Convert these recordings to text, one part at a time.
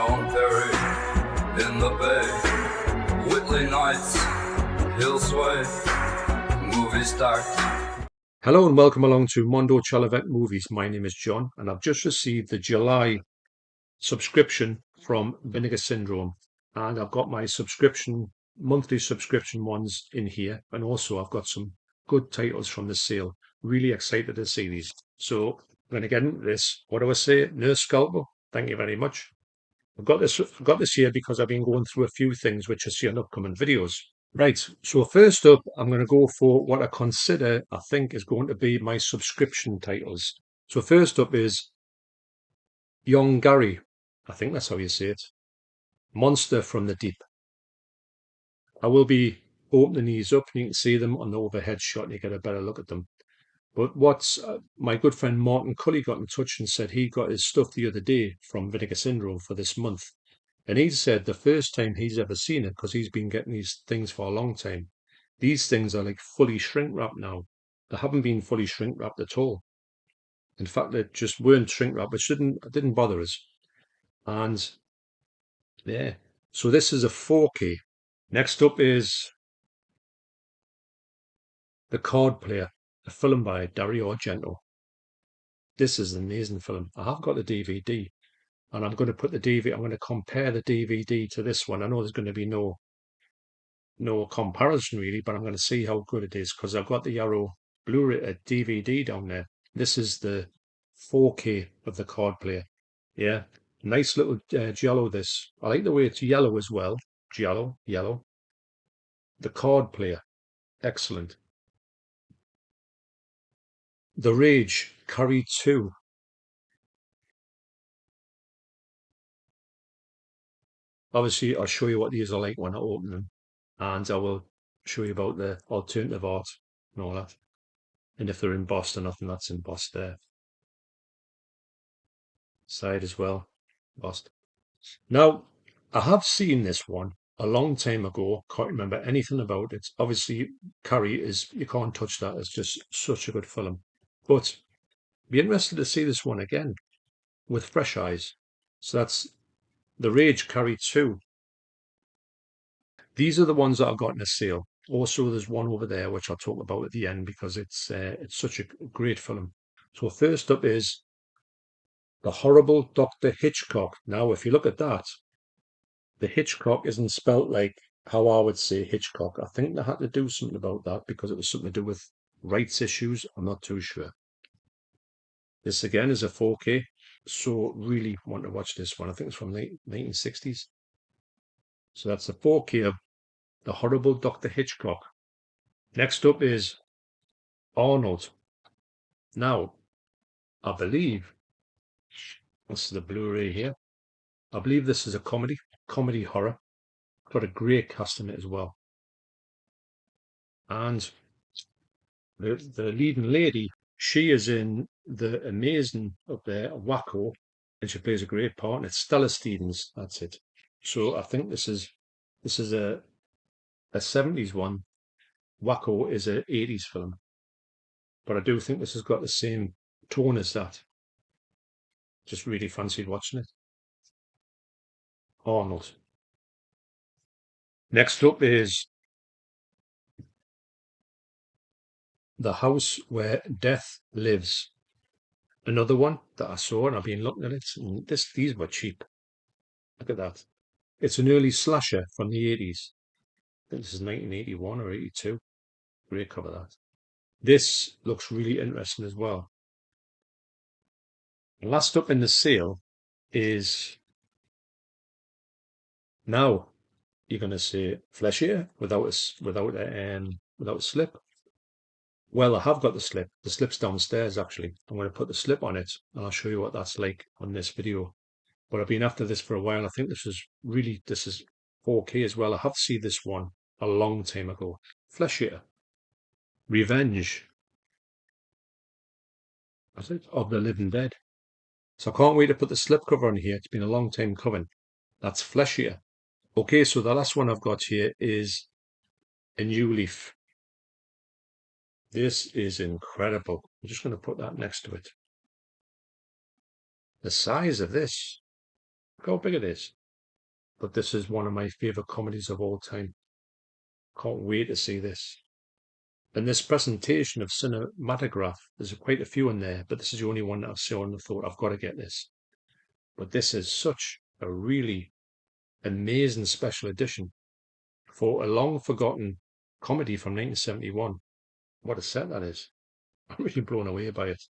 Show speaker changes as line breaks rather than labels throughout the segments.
John Perry in the Bay, Whitley Nights, Hill Sway, movie start.
Hello and welcome along to Mondo Chelloveck Movies. My name is John and I've just received the July subscription from Vinegar Syndrome, and I've got my monthly subscription ones in here, and also I've got some good titles from the sale. Really excited to see these. So I'm going to get into this. What do I say? Nurse Scalpel, thank you very much. I've got this here because I've been going through a few things which I see on upcoming videos. Right, so first up, I'm going to go for what I think is going to be my subscription titles. So first up is Young Gary, I think that's how you say it, Monster from the Deep. I will be opening these up and you can see them on the overhead shot and you get a better look at them. But my good friend Martin Cully got in touch and said he got his stuff the other day from Vinegar Syndrome for this month. And he said the first time he's ever seen it, because he's been getting these things for a long time, these things are like fully shrink wrapped now. They haven't been fully shrink wrapped at all. In fact, they just weren't shrink wrapped, which didn't bother us. And yeah, so this is a 4K. Next up is The Card Player, a film by Dario Argento. This is an amazing film. I have got the DVD, and I'm going to put the DVD. I'm going to compare the DVD to this one. I know there's going to be no comparison really, but I'm going to see how good it is because I've got the Yarrow Blu-ray DVD down there. This is the 4K of The Card Player. Yeah, nice little giallo. This, I like the way it's yellow as well. Giallo, yellow. The Card Player, excellent. The Rage, Carrie 2. Obviously, I'll show you what these are like when I open them, and I will show you about the alternative art and all that. And if they're embossed or nothing, that's embossed there. Side as well, embossed. Now, I have seen this one a long time ago. Can't remember anything about it. Obviously, Carrie you can't touch that. It's just such a good film. But be interested to see this one again with fresh eyes. So that's The Rage, Carrie 2. These are the ones that I've got in a sale. Also, there's one over there which I'll talk about at the end because it's such a great film. So first up is The Horrible Dr. Hitchcock. Now, if you look at that, the Hitchcock isn't spelt like how I would say Hitchcock. I think they had to do something about that because it was something to do with rights issues. I'm not too sure. This again is a 4K. So really want to watch this one. I think it's from the 1960s. So that's the 4K of The Horrible Dr. Hitchcock. Next up is Arnold. Now, I believe this is the Blu-ray here. I believe this is a comedy horror. Got a great cast in it as well. And the leading lady, she is in the amazing up there, Wacko, and she plays a great part. And it's Stella Stevens. That's it. So I think this is a 70s one. Wacko is a 80s film, but I do think this has got the same tone as that. Just really fancied watching it. Arnold. Next up is The House Where Death Lives. Another one that I saw, and I've been looking at it, and these were cheap. Look at that. It's an early slasher from the 80s. I think this is 1981 or 82. Great cover, that. This looks really interesting as well. Last up in the sale is, now you're going to say Fleshier without a slip. Well, I have got the slip. The slip's downstairs, actually. I'm going to put the slip on it, and I'll show you what that's like on this video. But I've been after this for a while. I think this is 4K as well. I have seen this one a long time ago. Flesh Eater. Revenge. That's it. Of the Living Dead. So I can't wait to put the slipcover on here. It's been a long time coming. That's Flesh Eater. Okay, so the last one I've got here is A New Leaf. This is incredible. I'm just going to put that next to it. The size of this. Look how big it is. But this is one of my favourite comedies of all time. Can't wait to see this. And this presentation of cinematograph, there's quite a few in there, but this is the only one that I saw and I thought, I've got to get this. But this is such a really amazing special edition for a long forgotten comedy from 1971. What a set that is. I'm really blown away by it.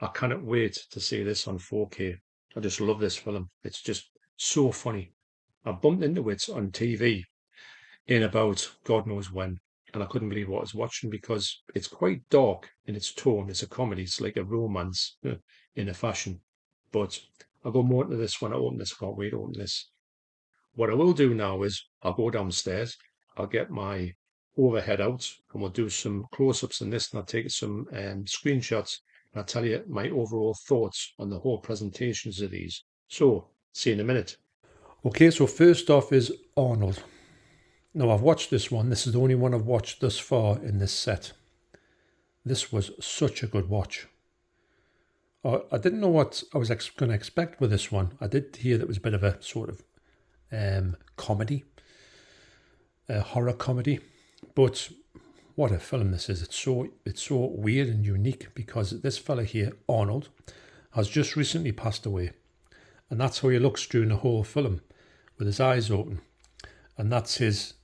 I cannot wait to see this on 4K. I just love this film. It's just so funny. I bumped into it on TV in about God knows when, and I couldn't believe what I was watching because it's quite dark in its tone. It's a comedy. It's like a romance in a fashion. But I'll go more into this when I open this. I can't wait to open this. What I will do now is I'll go downstairs. I'll get my overhead out and we'll do some close-ups in this and I'll take some screenshots and I'll tell you my overall thoughts on the whole presentations of these. So, see you in a minute. Okay, so first off is Arnold. Now, I've watched this one. This is the only one I've watched thus far in this set. This was such a good watch. I didn't know what I was going to expect with this one. I did hear that it was a bit of a sort of comedy, a horror comedy. But what a film this is. It's so weird and unique because this fella here, Arnold, has just recently passed away. And that's how he looks during the whole film, with his eyes open. And that's his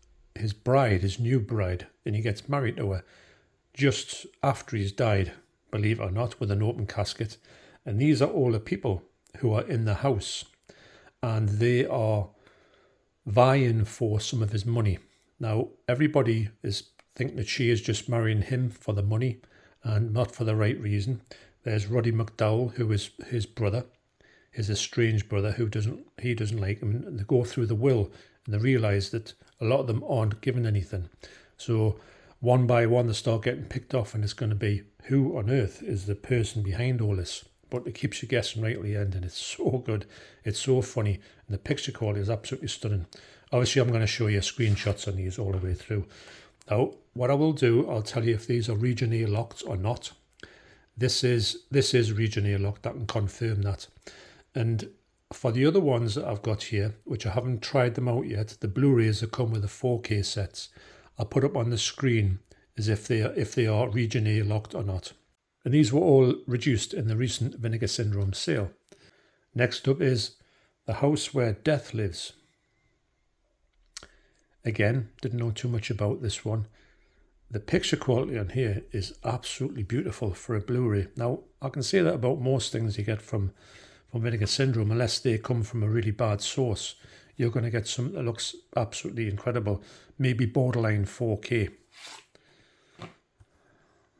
bride, his new bride. And he gets married to her just after he's died, believe it or not, with an open casket. And these are all the people who are in the house. And they are vying for some of his money. Now, everybody is thinking that she is just marrying him for the money and not for the right reason. There's Roddy McDowell, who is his brother, his estranged brother, he doesn't like him. And they go through the will and they realise that a lot of them aren't given anything. So one by one they start getting picked off and it's going to be who on earth is the person behind all this. But it keeps you guessing right at the end and it's so good. It's so funny. And the picture quality is absolutely stunning. Obviously, I'm going to show you screenshots on these all the way through. Now, what I will do, I'll tell you if these are region A locked or not. This is region A locked. I can confirm that. And for the other ones that I've got here, which I haven't tried them out yet, the Blu-rays that come with the 4K sets, I'll put up on the screen as if they are region A locked or not. And these were all reduced in the recent Vinegar Syndrome sale. Next up is The House Where Death Lives. Again, didn't know too much about this one. The picture quality on here is absolutely beautiful for a Blu-ray. Now, I can say that about most things you get from Vinegar Syndrome, unless they come from a really bad source. You're going to get something that looks absolutely incredible, maybe borderline 4K.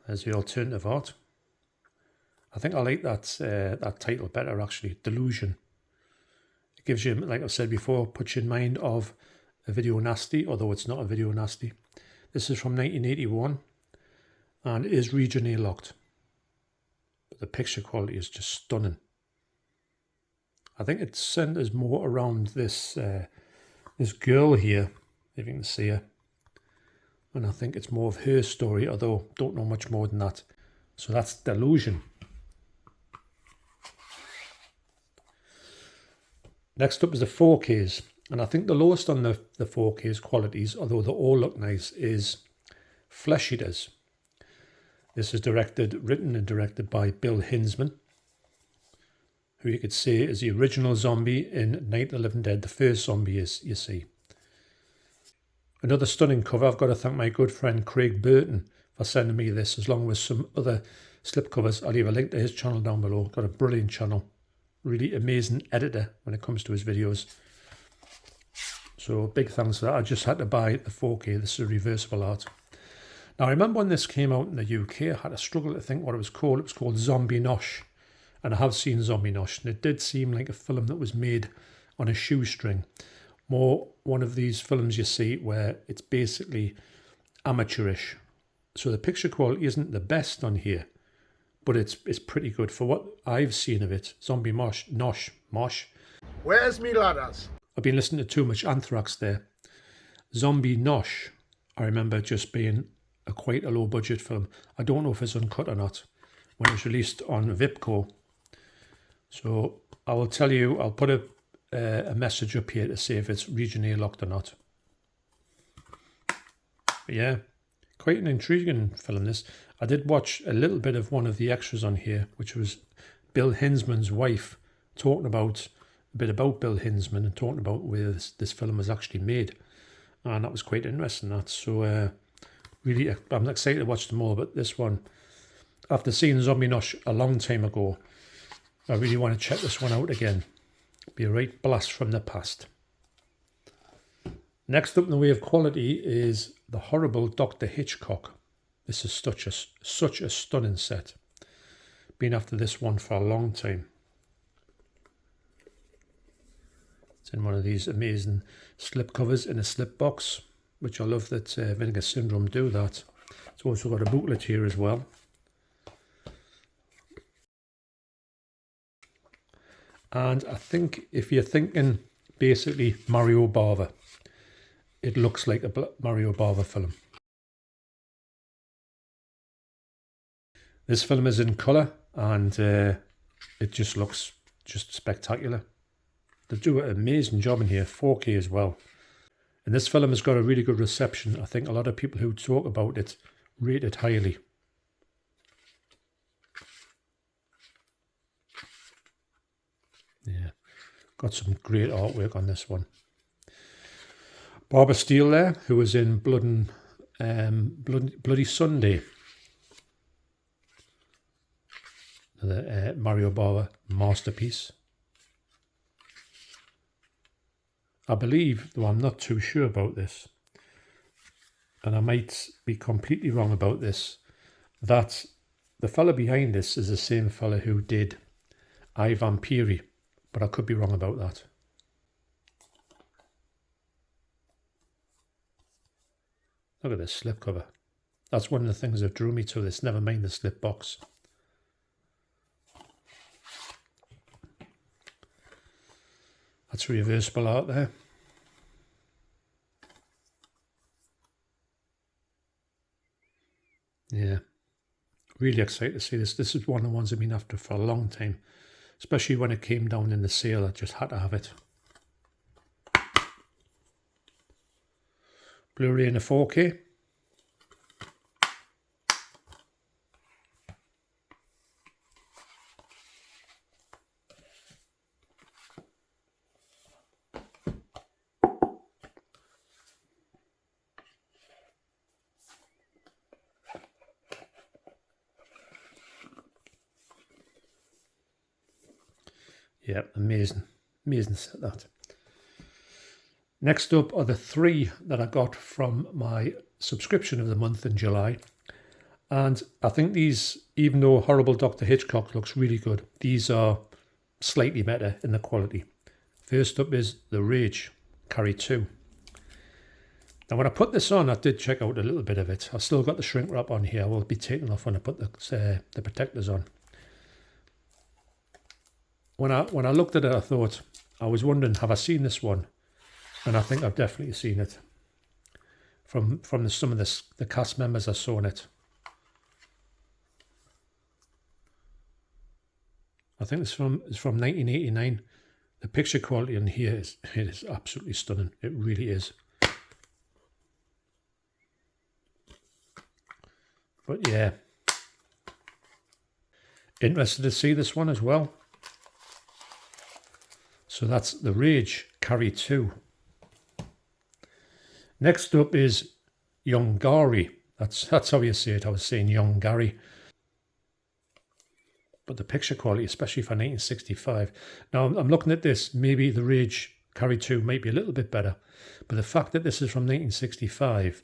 There's the alternative art. I think I like that title better, actually, Delusion. It gives you, like I said before, puts you in mind of a video nasty, although it's not a video nasty. This is from 1981 and it is region A locked. But the picture quality is just stunning. I think it centers more around this girl here, if you can see her. And I think it's more of her story, although don't know much more than that. So that's Delusion. Next up is the 4Ks. And I think the lowest on the 4K's qualities, although they all look nice, is Flesh Eaters. This is written and directed by Bill Hinsman, who you could say is the original zombie in Night of the Living Dead, the first zombie you see. Another stunning cover. I've got to thank my good friend Criag Burton for sending me this, as long as some other slipcovers. I'll leave a link to his channel down below. Got a brilliant channel. Really amazing editor when it comes to his videos. So big thanks for that. I just had to buy the 4K. This is a reversible art. Now I remember when this came out in the UK, I had to struggle to think what it was called. It was called Zombie Nosh. And I have seen Zombie Nosh. And it did seem like a film that was made on a shoestring. More one of these films you see where it's basically amateurish. So the picture quality isn't the best on here. But it's pretty good for what I've seen of it. Zombie Nosh.
Where's me ladders?
I've been listening to too much Anthrax there. Zombie Nosh, I remember just being quite a low budget film. I don't know if it's uncut or not when it was released on Vipco. So I will tell you, I'll put a a message up here to say if it's regionally locked or not. But yeah, quite an intriguing film this. I did watch a little bit of one of the extras on here, which was Bill Hinsman's wife talking about a bit about Bill Hinsman and talking about where this film was actually made. And that was quite interesting, that. So really, I'm excited to watch them all, but this one, after seeing Zombie Nosh a long time ago, I really want to check this one out again. Be a right blast from the past. Next up in the way of quality is The Horrible Dr. Hitchcock. This is such a stunning set. Been after this one for a long time. It's in one of these amazing slip covers in a slip box, which I love that Vinegar Syndrome do that. It's also got a booklet here as well. And I think if you're thinking basically Mario Bava, it looks like a Mario Bava film. This film is in colour and it just looks spectacular. They do an amazing job in here, 4K as well. And this film has got a really good reception. I think a lot of people who talk about it rate it highly. Yeah, got some great artwork on this one. Barbara Steele there, who was in Bloody Sunday. The Mario Bava masterpiece. I believe, though I'm not too sure about this, and I might be completely wrong about this, that the fella behind this is the same fella who did I, Vampiri, but I could be wrong about that. Look at this slipcover. That's one of the things that drew me to this, never mind the slip box. That's reversible art there. Yeah, really excited to see this. This is one of the ones I've been after for a long time, especially when it came down in the sale. I just had to have it. Blu-ray in a 4K. Yeah, amazing set that. Next up are the 3 that I got from my subscription of the month in July. And I think these, even though Horrible Dr. Hitchcock looks really good, these are slightly better in the quality. First up is The Rage, Carry 2. Now when I put this on, I did check out a little bit of it. I've still got the shrink wrap on here. I will be taking off when I put the protectors on. When I looked at it, I thought, I was wondering, have I seen this one? And I think I've definitely seen it from some of the cast members I saw in it. I think it's from 1989. The picture quality in here is absolutely stunning. It really is. But yeah, interested to see this one as well. So that's The Rage, Carry 2. Next up is Young Gary. That's how you say it. I was saying Young Gary. But the picture quality, especially for 1965. Now, I'm looking at this. Maybe The Rage, Carry 2 might be a little bit better. But the fact that this is from 1965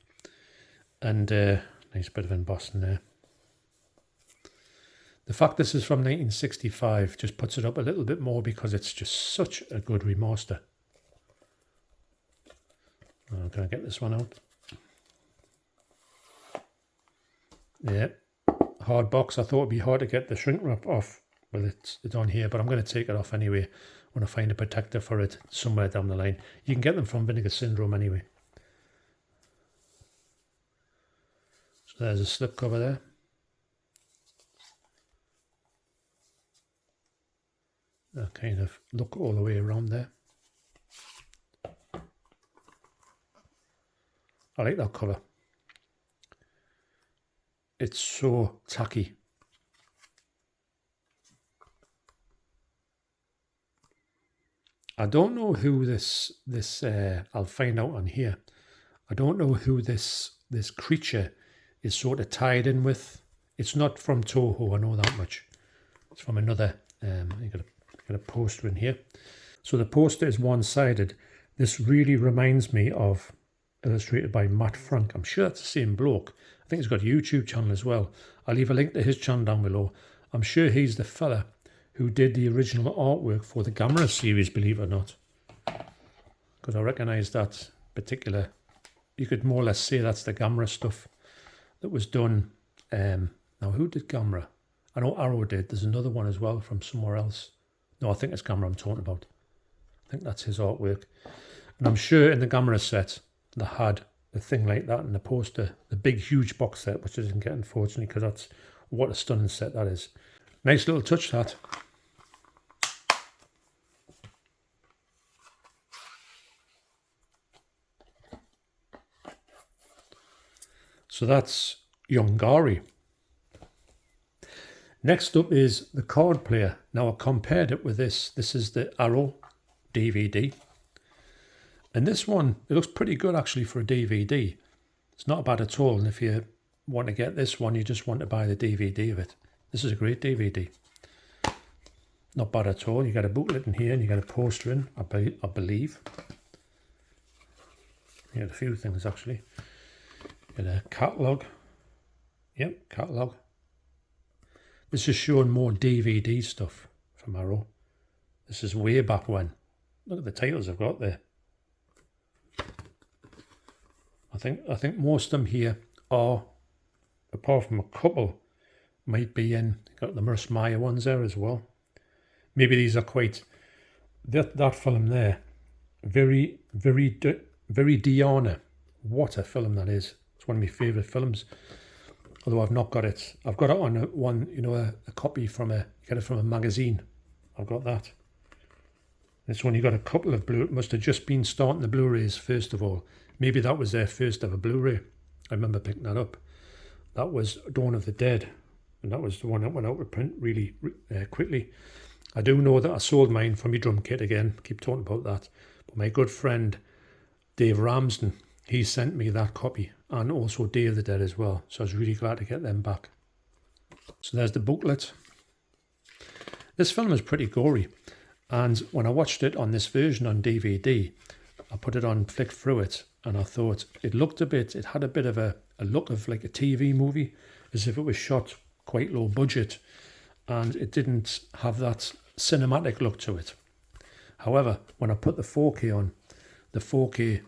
and nice bit of embossing there. The fact this is from 1965 just puts it up a little bit more because it's just such a good remaster. Oh, can I get this one out? Yeah, hard box. I thought it'd be hard to get the shrink wrap off. Well, it's on here, but I'm going to take it off anyway when I find a protector for it somewhere down the line. You can get them from Vinegar Syndrome anyway. So there's a slip cover there. Kind of look all the way around there. I like that cover. It's so tacky. I don't know who this I'll find out on here. I don't know who this creature is sort of tied in with. It's not from Toho, I know that much. It's from another, you got a poster in here. So the poster is one-sided. This really reminds me of, illustrated by Matt Frank. I'm sure that's the same bloke. I think he's got a YouTube channel as well. I'll leave a link to his channel down below. I'm sure he's the fella who did the original artwork for the Gamera series, believe it or not. Because I recognise that particular, you could more or less say that's the Gamera stuff that was done. Now, who did Gamera? I know Arrow did. There's another one as well from somewhere else. No, I think it's Gamera I'm talking about. I think that's his artwork. And I'm sure in the Gamera set, they had a thing like that in the poster, the big, huge box set, which I didn't get, unfortunately, because that's what a stunning set that is. Nice little touch, that. So that's Yongari. Next up is the card player. Now I compared it with this. This is the Arrow DVD. And this one, it looks pretty good actually for a DVD. It's not bad at all. And if you want to get this one, you just want to buy the DVD of it. This is a great DVD. Not bad at all. You got a booklet in here and you got a poster in, I believe. You got a few things actually. You got a catalogue. Yep, catalogue. This is showing more DVD stuff from Arrow. This is way back when. Look at the titles I've got there. I think most of them here are, apart from a couple, might be in. Got the Merce Maya ones there as well. Maybe these are quite, that film there, very Diana. What a film that is. It's one of my favourite films. Although I've not got it. I've got it on one, you know, a copy from you get it from a magazine. I've got that. This one, you got a couple of Blu. It must have just been starting the Blu-rays first of all. Maybe that was their first ever Blu-ray. I remember picking that up. That was Dawn of the Dead. And that was the one that went out of print really quickly. I do know that I sold mine for my drum kit again. Keep talking about that. But my good friend Dave Ramsden, he sent me that copy. And also Day of the Dead as well. So I was really glad to get them back. So there's the booklet. This film is pretty gory. And when I watched it on this version on DVD, I put it on, flicked through it, and I thought it looked it had a bit of a look of like a TV movie, as if it was shot quite low budget, and it didn't have that cinematic look to it. However, when I put the 4K on, the 4K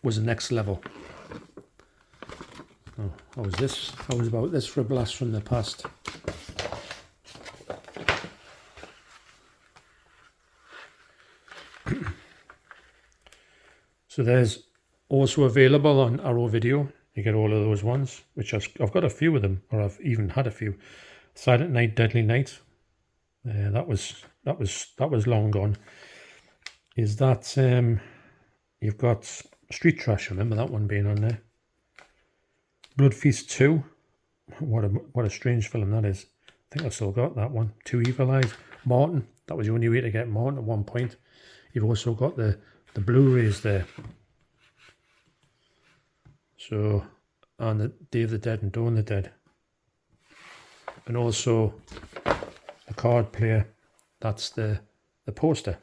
was the next level. Oh, how was this? How was about this for a blast from the past? So there's also available on Arrow Video. You get all of those ones, which I've got a few of them, or I've even had a few. Silent Night, Deadly Night. That was long gone. Is that you've got Street Trash? I remember that one being on there. Blood Feast 2. What a strange film that is. I think I've still got that one. Two Evil Eyes. Martin. That was the only way to get Martin at one point. You've also got the Blu-rays there. So, and the Day of the Dead and Dawn of the Dead. And also the card player. That's the poster.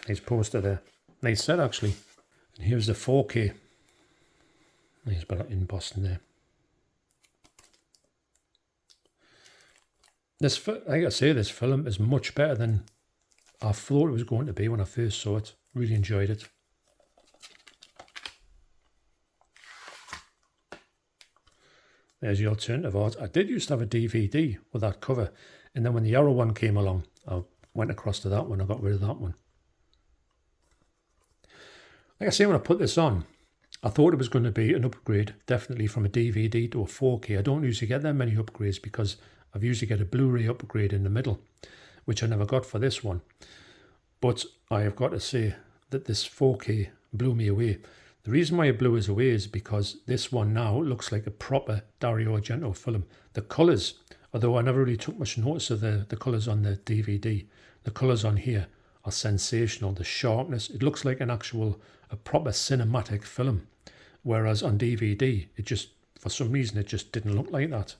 Nice poster there. Nice set actually. And here's the 4K. Nice bit in Boston there. This, like I say, this film is much better than I thought it was going to be when I first saw it. Really enjoyed it. There's the alternative art. I did used to have a DVD with that cover, and then when the Arrow one came along, I went across to that one. I got rid of that one. Like I say, when I put this on, I thought it was going to be an upgrade, definitely from a DVD to a 4K. I don't usually get that many upgrades because I've usually get a Blu-ray upgrade in the middle, which I never got for this one. But I have got to say that this 4K blew me away. The reason why it blew us away is because this one now looks like a proper Dario Argento film. The colours, although I never really took much notice of the colours on the DVD, the colours on here are sensational. The sharpness, it looks like a proper cinematic film. Whereas on DVD, it just, for some reason, it just didn't look like that.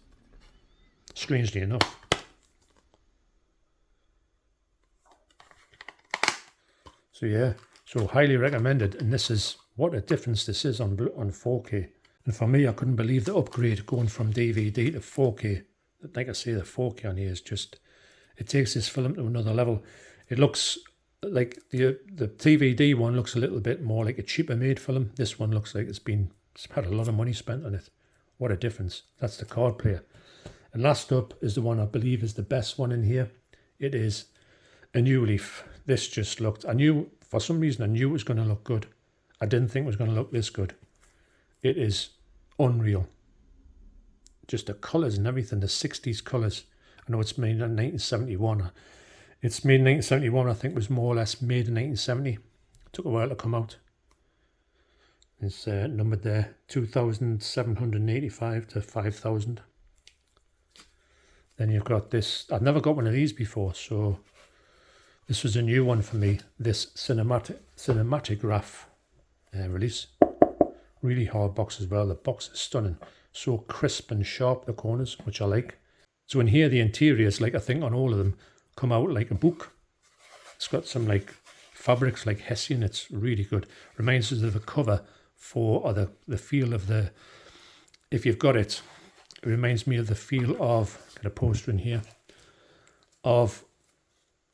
Strangely enough. So yeah, so highly recommended. And this is, what a difference this is on 4K. And for me, I couldn't believe the upgrade going from DVD to 4K. Like I say, the 4K on here is just, it takes this film to another level. It looks like the DVD one looks a little bit more like a cheaper made film. This one looks like it's had a lot of money spent on it. What a difference. That's the card player. And last up is the one I believe is the best one in here. It is a New Leaf. This just looked, for some reason I knew it was going to look good. I didn't think it was going to look this good. It is unreal. Just the colours and everything, the 60s colours. I know it's made in 1971. It's made in 1971, I think was more or less made in 1970. It took a while to come out. It's numbered there, 2,785 to 5,000. Then you've got this, I've never got one of these before, so this was a new one for me, this Cinematograph release. Really hard box as well, the box is stunning. So crisp and sharp, the corners, which I like. So in here, the interiors, like I think on all of them, come out like a book. It's got some like fabrics like Hessian, it's really good. Reminds us of the cover or the feel of the, if you've got it, it reminds me of the feel of, got a poster in here, of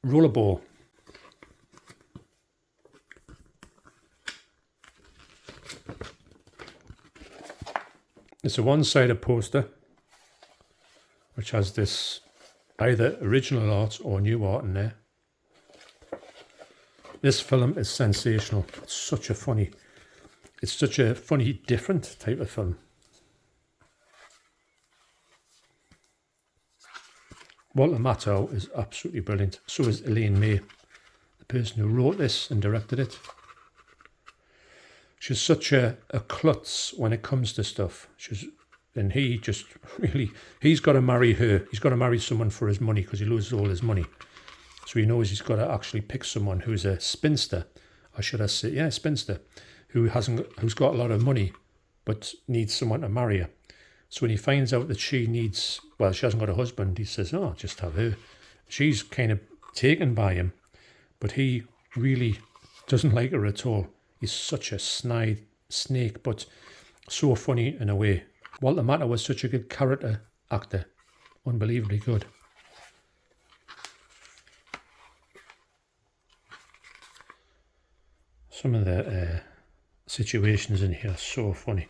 Rollerball. It's a one-sided poster which has this either original art or new art in there. This film is sensational. It's such a funny, different type of film. Walter Matthau is absolutely brilliant. So is Elaine May, the person who wrote this and directed it. She's such a klutz when it comes to stuff. And he just really, he's got to marry her. He's got to marry someone for his money because he loses all his money. So he knows he's got to actually pick someone who's a spinster, or should I say, yeah, spinster, who's got a lot of money, but needs someone to marry her. So when he finds out that she hasn't got a husband, he says, oh, just have her. She's kind of taken by him, but he really doesn't like her at all. He's such a snide snake, but so funny in a way. Walter Matthau was such a good character actor. Unbelievably good. Some of the situations in here are so funny.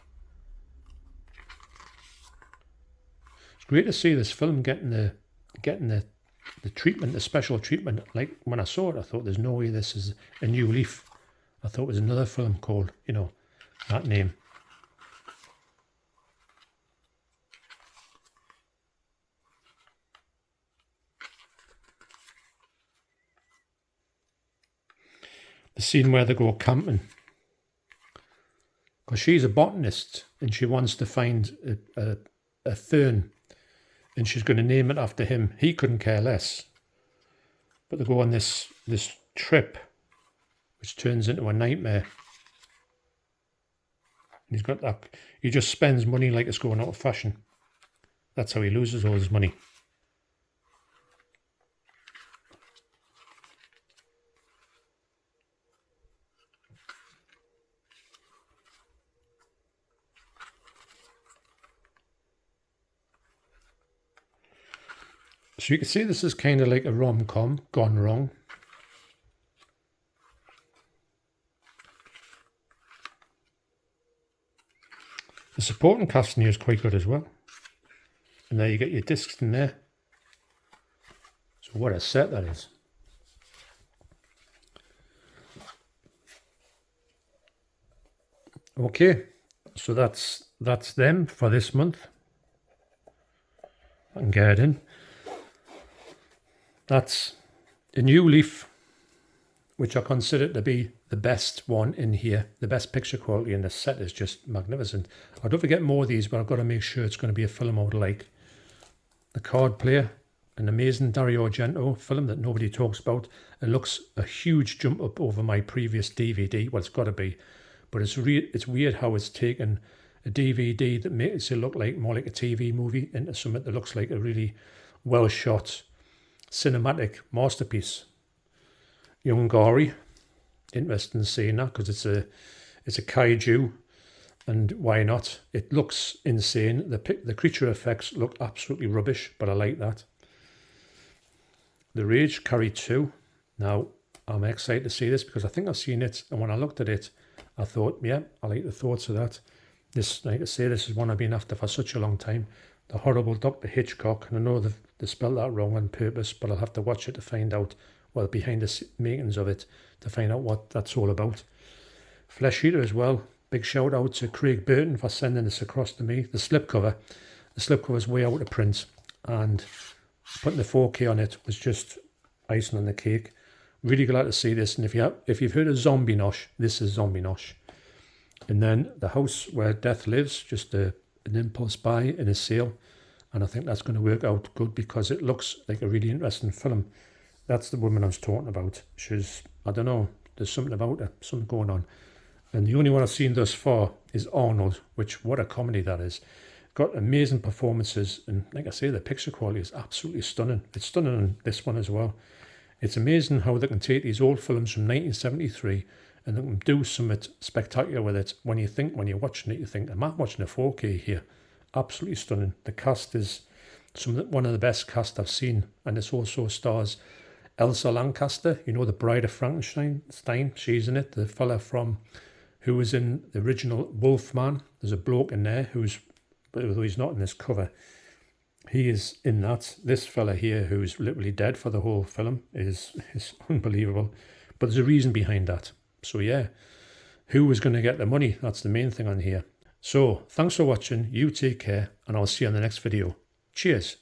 It's great to see this film getting the treatment, the special treatment. Like when I saw it, I thought there's no way this is a New Leaf. I thought it was another film called, that name. The scene where they go camping. Because she's a botanist and she wants to find a fern and she's going to name it after him. He couldn't care less. But they go on this trip, which turns into a nightmare. And he's got that. He just spends money like it's going out of fashion. That's how he loses all his money. So you can see this is kind of like a rom-com gone wrong. The supporting cast in here is quite good as well. And there you get your discs in there. So what a set that is. Okay, so that's them for this month. I can get it in. That's a New Leaf which I consider to be the best one in here. The best picture quality in the set is just magnificent. I'd love to get more of these, but I've got to make sure it's going to be a film I would like. The Card Player, an amazing Dario Argento film that nobody talks about. It looks a huge jump up over my previous DVD. Well, it's got to be. But it's weird how it's taken a DVD that makes it look like more like a TV movie into something that looks like a really well shot cinematic masterpiece. Young Gory, interesting seeing that because it's a kaiju, and why not? It looks insane. The creature effects look absolutely rubbish, but I like that. The Rage Carry 2. Now I'm excited to see this because I think I've seen it, and when I looked at it, I thought, yeah, I like the thoughts of that. This, like I say, this is one I've been after for such a long time. The Horrible Dr. Hitchcock, and I know they spelled that wrong on purpose, but I'll have to watch it to find out, well, behind the makings of it, to find out what that's all about. Flesh Eater as well. Big shout out to Criag Burton for sending this across to me. The slipcover is way out of print, and putting the 4K on it was just icing on the cake. Really glad to see this, and if you've heard of Zombie Nosh, this is Zombie Nosh. And then The House Where Death Lives, just an impulse buy in a sale, and I think that's going to work out good because it looks like a really interesting film. That's the woman I was talking about. She's, I don't know, there's something about her, something going on. And the only one I've seen thus far is Arnold, which, what a comedy that is. Got amazing performances, and like I say, the picture quality is absolutely stunning. It's stunning in this one as well. It's amazing how they can take these old films from 1973 and they can do something spectacular with it. When you're watching it, you think, am I watching a 4K here? Absolutely stunning. The cast is one of the best cast I've seen, and this also stars Elsa Lancaster, you know, the Bride of Frankenstein. She's in it. The fella who was in the original Wolfman. There's a bloke in there although he's not in this cover, he is in that. This fella here, who's literally dead for the whole film, is unbelievable. But there's a reason behind that. So yeah, who was going to get the money? That's the main thing on here. So thanks for watching. You take care, and I'll see you in the next video. Cheers.